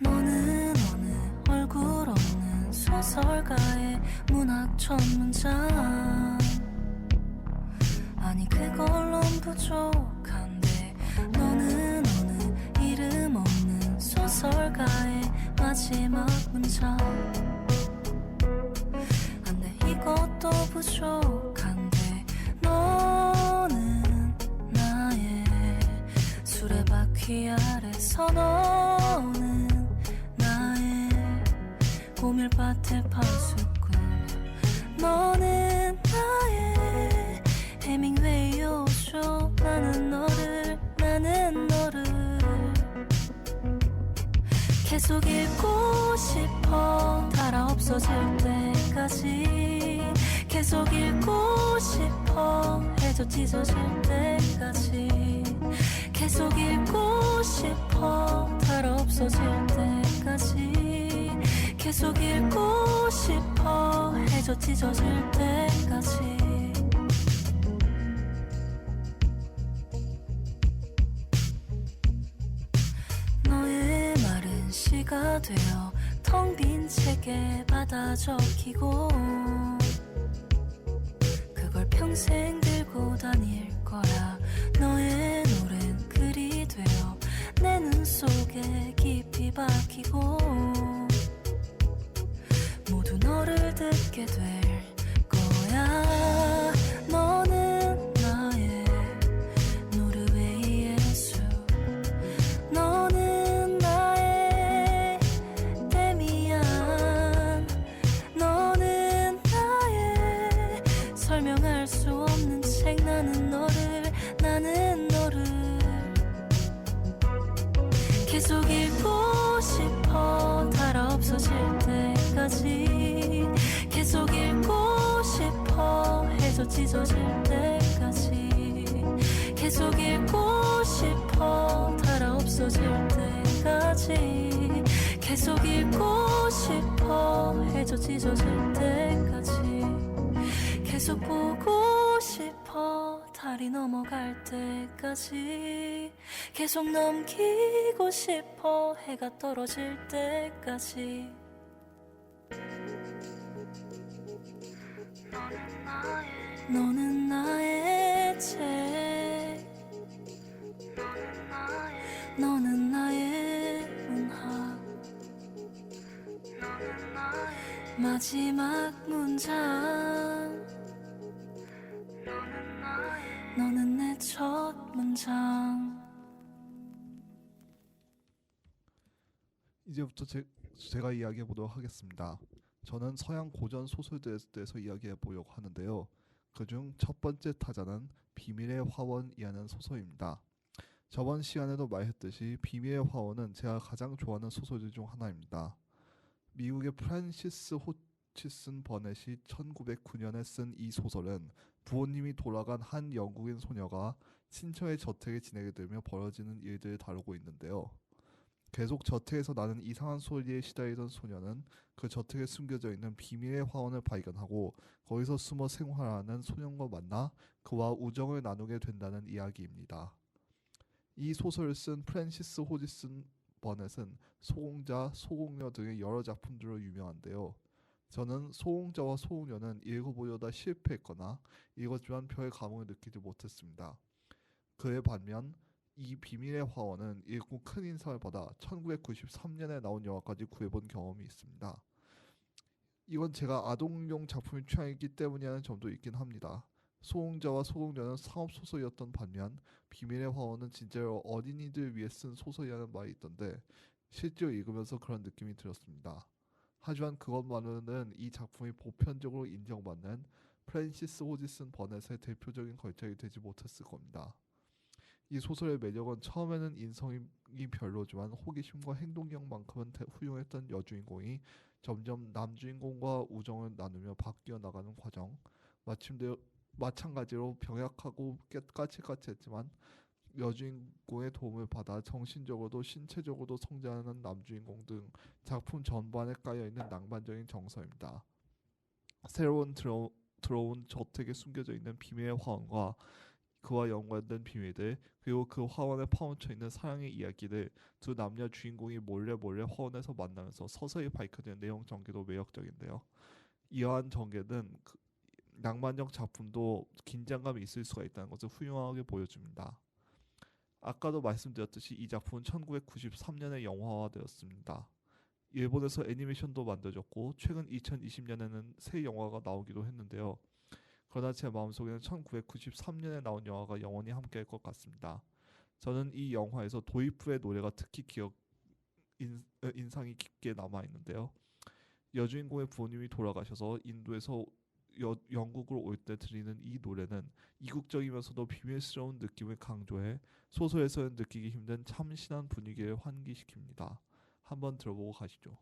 F: 너는 어느 얼굴 없는 소설가의 문학 전문장 아니 그걸론 부족한데 너는 어느 이름 없는 소설가의 마지막 문장 안돼 이것도 부족한데 너는 나의 수레바퀴 아래서 너는 나의 고밀밭의 파수꾼 너는 나의 해밍웨이요쇼 나는 너를 계속 읽고 싶어 달아 없어질 때까지 계속 읽고 싶어 해져 찢어질 때까지 계속 읽고 싶어 달아 없어질 때까지 계속 읽고 싶어 해져 찢어질 때까지 너의 말은 시가 되어 텅 빈 책에 받아 적히고 그걸 평생 들고 다닐 거야 너의 노래는 글이 되어 내 눈 속에 깊이 박히고 모두 너를 듣게 될 거야 너는 나의 노르웨이 예수 너는 나의 데미안 너는 나의 설명할 수 없는 책 나는 너를 계속 읽고 싶어 달아 없어질 때까지 계속 읽고 싶어 해져 찢어질 때까지 계속 읽고 싶어 달아 없어질 때까지 계속 읽고 싶어 해져 찢어질 때까지 계속 보고 싶어 달이 넘어갈 때까지 계속 넘기고 싶어 해가 떨어질 때까지 너는 나의 책 너는 나의 문학 마지막 문장 너는 내 첫 문장.
B: 이제부터 제가 이야기해 보도록 하겠습니다. 저는 서양 고전 소설들에 대해서 이야기해 보려고 하는데요. 그중 첫 번째 타자는 비밀의 화원이라는 소설입니다. 저번 시간에도 말했듯이 비밀의 화원은 제가 가장 좋아하는 소설들 중 하나입니다. 미국의 프란시스 호치슨 버넷이 1909년에 쓴 이 소설은 부모님이 돌아간 한 영국인 소녀가 친척의 저택에 지내게 되며 벌어지는 일들을 다루고 있는데요. 계속 저택에서 나는 이상한 소리에 시달리던 소녀는 그 저택에 숨겨져 있는 비밀의 화원을 발견하고 거기서 숨어 생활하는 소년과 만나 그와 우정을 나누게 된다는 이야기입니다. 이 소설을 쓴 프란시스 호지슨 버넷은 소공자, 소공녀 등의 여러 작품들로 유명한데요. 저는 소공자와 소공녀는 읽어보려다 실패했거나 읽었지만 별 감흥을 느끼지 못했습니다. 그에 반면 이 비밀의 화원은 읽고 큰 인상을 받아 1993년에 나온 영화까지 구해본 경험이 있습니다. 이건 제가 아동용 작품을 취향이기 때문이라는 점도 있긴 합니다. 소공자와 소공녀는 상업소설이었던 반면 비밀의 화원은 진짜로 어린이들 위해 쓴 소설이라는 말이 있던데 실제로 읽으면서 그런 느낌이 들었습니다. 하지만 그것만으로는 이 작품이 보편적으로 인정받는 프란시스 호지슨 버넷의 대표적인 걸작이 되지 못했을 겁니다. 이 소설의 매력은 처음에는 인성이 별로지만 호기심과 행동력만큼은 훌륭했던 여주인공이 점점 남주인공과 우정을 나누며 바뀌어 나가는 과정, 마찬가지로 병약하고 까칠까칠했지만 여주인공의 도움을 받아 정신적으로도 신체적으로도 성장하는 남주인공 등 작품 전반에 깔려있는 낭만적인 정서입니다. 새로운 들어온 저택에 숨겨져 있는 비밀의 화원과 그와 연관된 비밀들, 그리고 그 화원에 파묻혀 있는 사랑의 이야기들, 두 남녀 주인공이 몰래 화원에서 만나면서 서서히 밝혀지는 내용 전개도 매력적인데요. 이러한 전개는 낭만적 작품도 긴장감이 있을 수가 있다는 것을 훌륭하게 보여줍니다. 아까도 말씀드렸듯이 이 작품은 1993년에 영화화되었습니다. 일본에서 애니메이션도 만들어졌고 최근 2020년에는 새 영화가 나오기도 했는데요. 그러나 제 마음속에는 1993년에 나온 영화가 영원히 함께할 것 같습니다. 저는 이 영화에서 도이프의 노래가 특히 인상이 깊게 남아있는데요. 여주인공의 부모님이 돌아가셔서 인도에서 영국으로 올 때 들리는 이 노래는 이국적이면서도 비밀스러운 느낌을 강조해 소설에서는 느끼기 힘든 참신한 분위기를 환기시킵니다. 한번 들어보고 가시죠.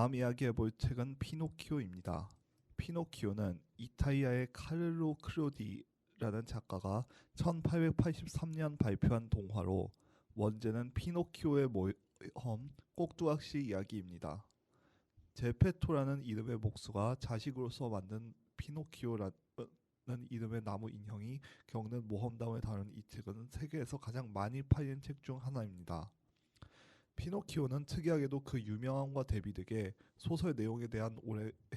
B: 다음 이야기해볼 책은 피노키오입니다. 피노키오는 이탈리아의 카를로 크로디라는 작가가 1883년 발표한 동화로 원제는 피노키오의 모험 꼭두각시 이야기입니다. 제페토라는 이름의 목수가 자식으로서 만든 피노키오라는 이름의 나무 인형이 겪는 모험담을 다룬 이 책은 세계에서 가장 많이 팔린 책 중 하나입니다. 피노키오는 특이하게도 그 유명함과 대비되게 소설 내용에 대한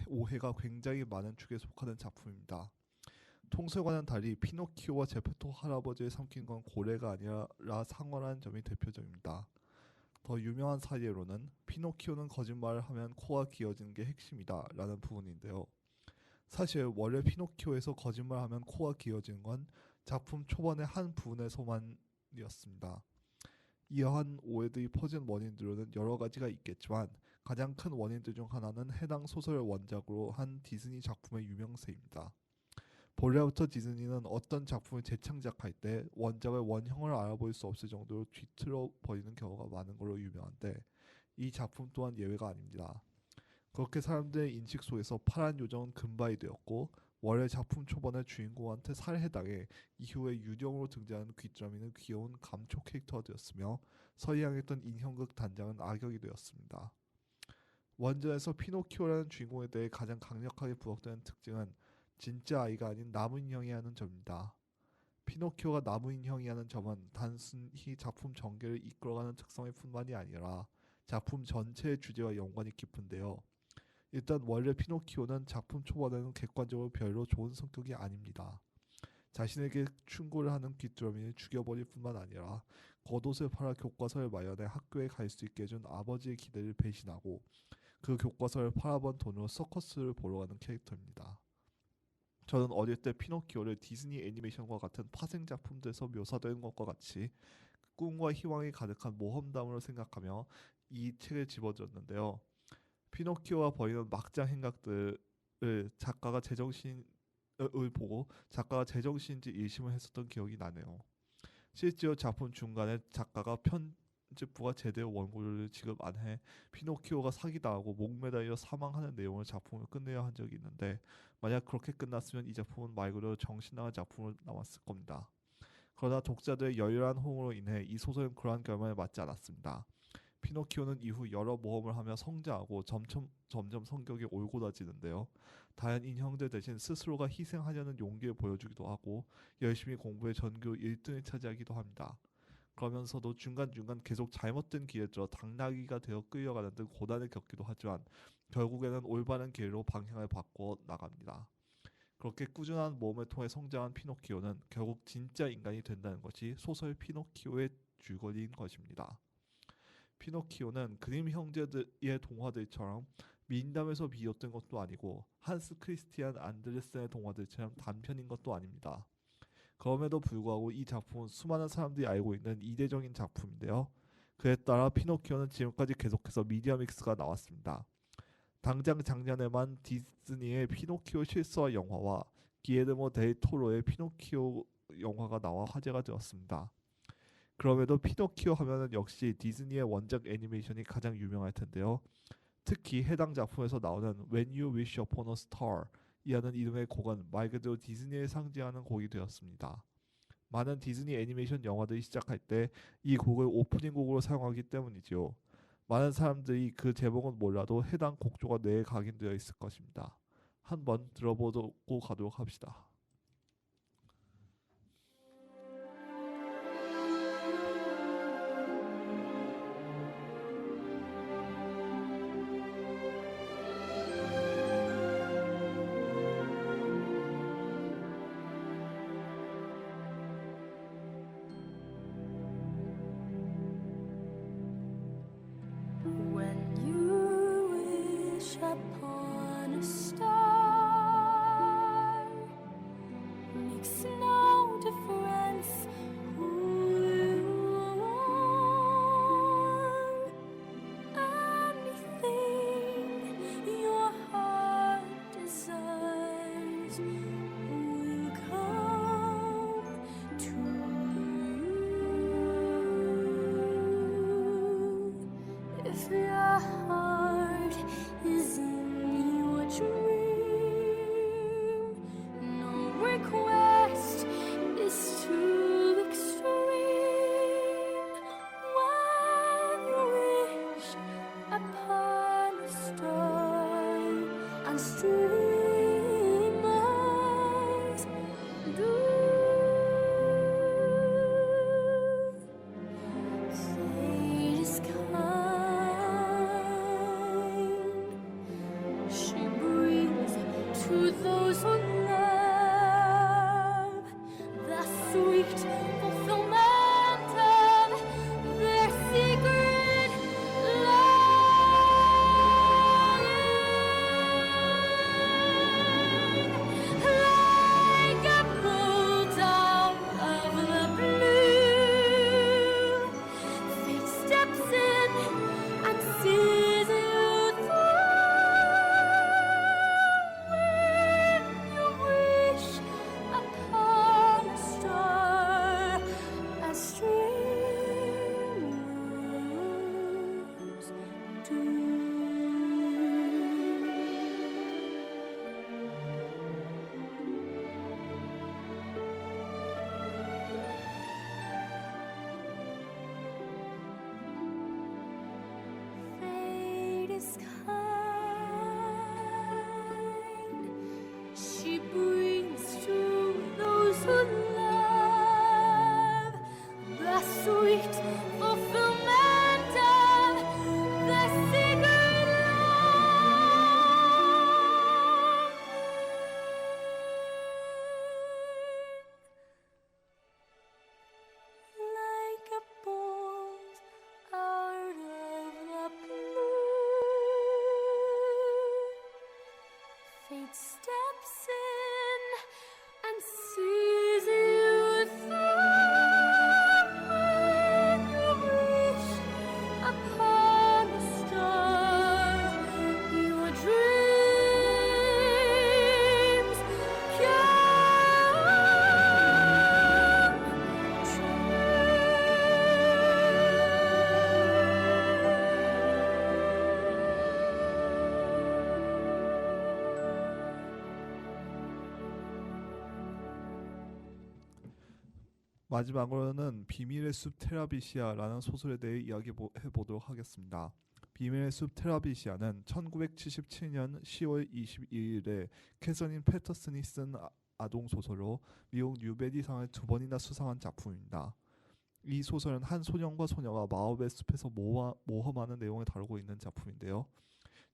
B: 오해가 굉장히 많은 축에 속하는 작품입니다. 통설과는 달리 피노키오와 제페토 할아버지를 삼킨 건 고래가 아니라 상어라는 점이 대표적입니다. 더 유명한 사례로는 피노키오는 거짓말을 하면 코가 기어지는 게 핵심이다 라는 부분인데요. 사실 원래 피노키오에서 거짓말하면 코가 기어지는 건 작품 초반의 한 부분에서만이었습니다. 이러한 오해들이 퍼진 원인들로는 여러 가지가 있겠지만 가장 큰 원인들 중 하나는 해당 소설을 원작으로 한 디즈니 작품의 유명세입니다. 본래부터 디즈니는 어떤 작품을 재창작할 때 원작의 원형을 알아볼 수 없을 정도로 뒤틀어 버리는 경우가 많은 걸로 유명한데 이 작품 또한 예외가 아닙니다. 그렇게 사람들의 인식 속에서 파란 요정은 금발이 되었고 원래 작품 초반에 주인공한테 살해당해 이후에 유령으로 등장하는 귀뚜라미는 귀여운 감초 캐릭터가 되었으며 서리향했던 인형극 단장은 악역이 되었습니다. 원전에서 피노키오라는 주인공에 대해 가장 강력하게 부각되는 특징은 진짜 아이가 아닌 나무 인형이라는 점입니다. 피노키오가 나무 인형이라는 점은 단순히 작품 전개를 이끌어가는 특성일 뿐만이 아니라 작품 전체의 주제와 연관이 깊은데요. 일단 원래 피노키오는 작품 초반에는 객관적으로 별로 좋은 성격이 아닙니다. 자신에게 충고를 하는 귀뚜라미를 죽여버릴 뿐만 아니라 겉옷을 팔아 교과서를 마련해 학교에 갈 수 있게 해준 아버지의 기대를 배신하고 그 교과서를 팔아본 돈으로 서커스를 보러 가는 캐릭터입니다. 저는 어릴 때 피노키오를 디즈니 애니메이션과 같은 파생 작품들에서 묘사되는 것과 같이 꿈과 희망이 가득한 모험담으로 생각하며 이 책을 집어줬는데요. 피노키오가 벌이는 막장 행각들을 작가가 제정신을 보고 작가가 제정신인지 의심을 했었던 기억이 나네요. 실제로 작품 중간에 작가가 편집부가 제대로 원고를 지급 안 해 피노키오가 사기당하고 목매달려 사망하는 내용을 작품을 끝내야 한 적이 있는데 만약 그렇게 끝났으면 이 작품은 말 그대로 정신나간 작품으로 남았을 겁니다. 그러나 독자들의 열렬한 호응으로 인해 이 소설은 그러한 결말에 맞지 않았습니다. 피노키오는 이후 여러 모험을 하며 성장하고 점점 성격이 올곧아지는데요. 다른 인형들 대신 스스로가 희생하려는 용기를 보여주기도 하고 열심히 공부해 전교 1등을 차지하기도 합니다. 그러면서도 중간중간 계속 잘못된 길에 들어 당나귀가 되어 끌려가는 등 고난을 겪기도 하지만 결국에는 올바른 길로 방향을 바꿔 나갑니다. 그렇게 꾸준한 모험을 통해 성장한 피노키오는 결국 진짜 인간이 된다는 것이 소설 피노키오의 줄거리인 것입니다. 피노키오는 그림 형제들의 동화들처럼 민담에서 비롯된 것도 아니고 한스 크리스티안 안데르센의 동화들처럼 단편인 것도 아닙니다. 그럼에도 불구하고 이 작품은 수많은 사람들이 알고 있는 이례적인 작품인데요. 그에 따라 피노키오는 지금까지 계속해서 미디어 믹스가 나왔습니다. 당장 작년에만 디즈니의 피노키오 실사화 영화와 기에르모 델 토로의 피노키오 영화가 나와 화제가 되었습니다. 그럼에도 피노키오 하면은 역시 디즈니의 원작 애니메이션이 가장 유명할 텐데요. 특히 해당 작품에서 나오는 When You Wish Upon a Star 이라는 이름의 곡은 말 그대로 디즈니를 상징하는 곡이 되었습니다. 많은 디즈니 애니메이션 영화들이 시작할 때 이 곡을 오프닝 곡으로 사용하기 때문이지요. 많은 사람들이 그 제목은 몰라도 해당 곡조가 뇌에 각인되어 있을 것입니다. 한번 들어보고 가도록 합시다.
F: When you wish upon a star, makes no difference who you are. Anything your heart desires will come to you. If your heart sweet fulfillment of their secret longing. Like a bolt out of the blue, fate steps in and sees you through. When you wish upon a star, as dreamers do. Fate is kind. She brings to those who love the sweet fulfillment of the secret longing. Like a bolt out of the blue, fate steps in and sees you through. When you wish upon a star, your dreams come
B: 마지막으로는 비밀의 숲 테라비시아라는 소설에 대해 이야기해보도록 하겠습니다. 비밀의 숲 테라비시아는 1977년 10월 22일에 캐서린 패터슨이 쓴 아동 소설로 미국 뉴베리상을 2번이나 수상한 작품입니다. 이 소설은 한 소년과 소녀가 마법의 숲에서 모험하는 내용을 다루고 있는 작품인데요.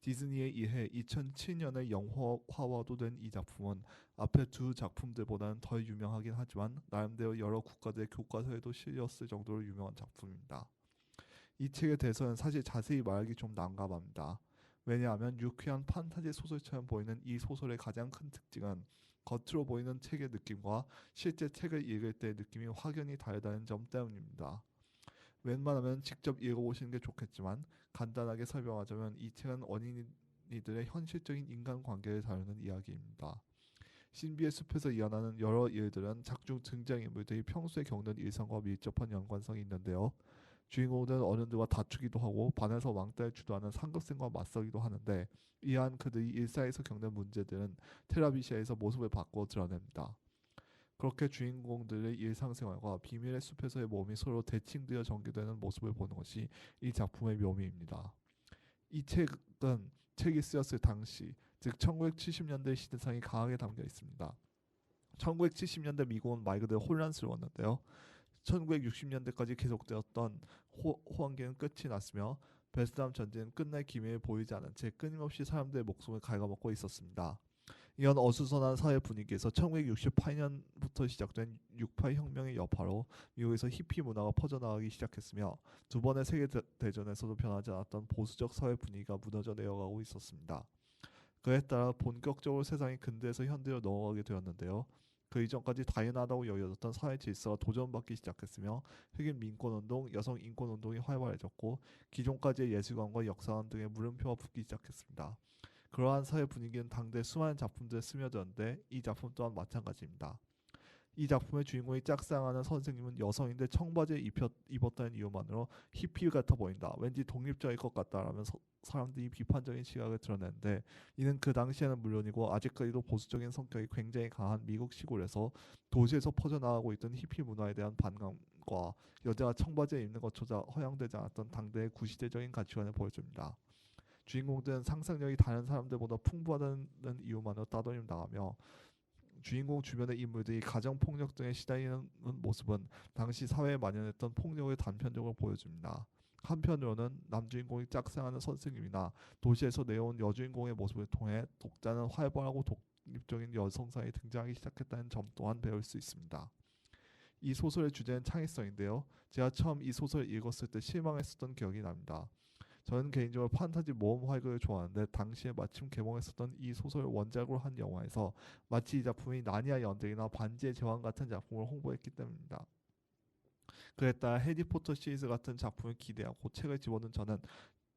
B: 디즈니에 의해 2007년에 영화화도 된 이 작품은 앞의 두 작품들보다는 덜 유명하긴 하지만 나름대로 여러 국가들의 교과서에도 실렸을 정도로 유명한 작품입니다. 이 책에 대해서는 사실 자세히 말하기 좀 난감합니다. 왜냐하면 유쾌한 판타지 소설처럼 보이는 이 소설의 가장 큰 특징은 겉으로 보이는 책의 느낌과 실제 책을 읽을 때의 느낌이 확연히 다르다는 점 때문입니다. 웬만하면 직접 읽어보시는 게 좋겠지만 간단하게 설명하자면 이 책은 어린이들의 현실적인 인간관계를 다루는 이야기입니다. 신비의 숲에서 일어나는 여러 일들은 작중 등장인물들이 평소에 겪는 일상과 밀접한 연관성이 있는데요. 주인공들은 어른들과 다투기도 하고 반에서 왕따를 주도하는 상급생과 맞서기도 하는데 이러한 그들이 일상에서 겪는 문제들은 테라비시아에서 모습을 바꾸어 드러냅니다. 그렇게 주인공들의 일상생활과 비밀의 숲에서의 몸이 서로 대칭되어 전개되는 모습을 보는 것이 이 작품의 묘미입니다. 이 책은 책이 쓰였을 당시, 즉 1970년대 시대상이 강하게 담겨 있습니다. 1970년대 미국은 말 그대로 혼란스러웠는데요. 1960년대까지 계속되었던 호황기는 끝이 났으며 베트남 전쟁은 끝날 기미를 보이지 않은 채 끊임없이 사람들의 목숨을 갉아먹고 있었습니다. 이런 어수선한 사회 분위기에서 1968년부터 시작된 68 혁명의 여파로 미국에서 히피 문화가 퍼져나가기 시작했으며 두 번의 세계대전에서도 변하지 않았던 보수적 사회 분위기가 무너져 내려가고 있었습니다. 그에 따라 본격적으로 세상이 근대에서 현대로 넘어가게 되었는데요. 그 이전까지 당연하다고 여겨졌던 사회 질서가 도전받기 시작했으며 흑인 민권운동, 여성 인권운동이 활발해졌고 기존까지의 예술관과 역사관 등의 물음표가 붙기 시작했습니다. 그러한 사회 분위기는 당대 수많은 작품들에 스며들었는데 이 작품 또한 마찬가지입니다. 이 작품의 주인공이 짝사랑하는 선생님은 여성인데 청바지를 입었다는 이유만으로 히피 같아 보인다. 왠지 독립적일 것 같다라며 사람들이 비판적인 시각을 드러내는데 이는 그 당시에는 물론이고 아직까지도 보수적인 성격이 굉장히 강한 미국 시골에서 도시에서 퍼져나가고 있던 히피 문화에 대한 반감과 여자가 청바지를 입는 것조차 허용되지 않았던 당대의 구시대적인 가치관을 보여줍니다. 주인공들은 상상력이 다른 사람들보다 풍부하다는 이유만으로 따돌림 당하며 주인공 주변의 인물들이 가정폭력 등에 시달리는 모습은 당시 사회에 만연했던 폭력을 단편적으로 보여줍니다. 한편으로는 남주인공이 짝사랑하는 선생님이나 도시에서 내려온 여주인공의 모습을 통해 독자는 활발하고 독립적인 여성상이 등장하기 시작했다는 점 또한 배울 수 있습니다. 이 소설의 주제는 창의성인데요. 제가 처음 이 소설을 읽었을 때 실망했었던 기억이 납니다. 저는 개인적으로 판타지 모험 활극을 좋아하는데 당시에 마침 개봉했었던 이 소설을 원작으로 한 영화에서 마치 이 작품이 나니아 연대기나 반지의 제왕 같은 작품을 홍보했기 때문입니다. 그에 따라 해리포터 시리즈 같은 작품을 기대하고 책을 집어든 저는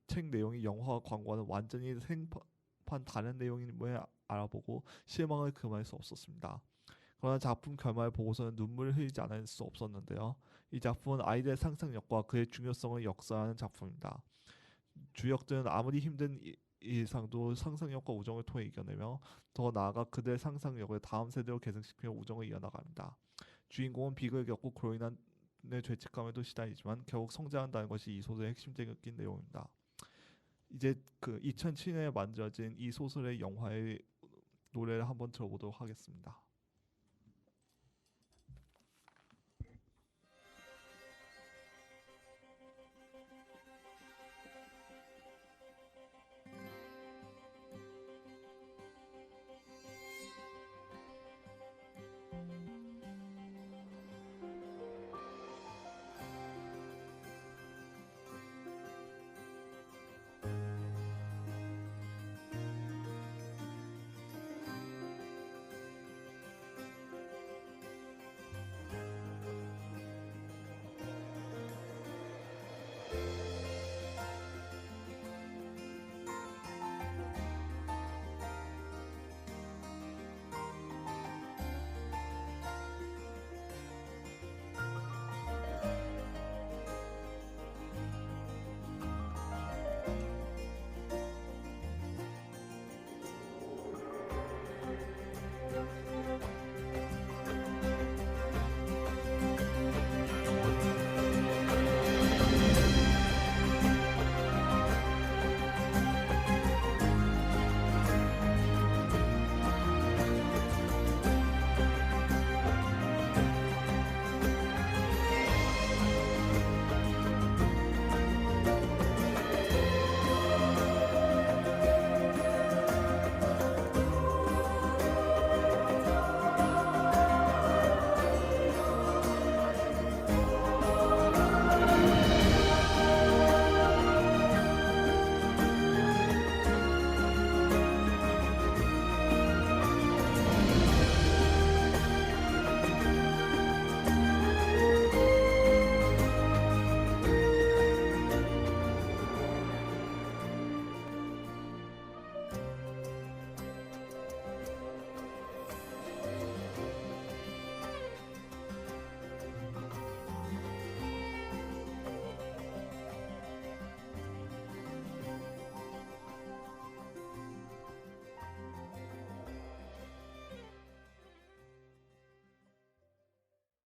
B: 책 내용이 영화와 광고와는 완전히 생판 다른 내용임을 알아보고 실망을 금할 수 없었습니다. 그러나 작품 결말 보고서는 눈물을 흘리지 않을 수 없었는데요. 이 작품은 아이들의 상상력과 그의 중요성을 역사하는 작품입니다. 주역들은 아무리 힘든 일상도 상상력과 우정을 통해 이겨내며 더 나아가 그들의 상상력을 다음 세대로 계승시키며 우정을 이어나갑니다. 주인공은 비극을 겪고 그로 인한 죄책감에도 시달리지만 결국 성장한다는 것이 이 소설의 핵심적인 내용입니다. 이제 그 2007년에 만들어진 이 소설의 영화의 노래를 한번 들어보도록 하겠습니다.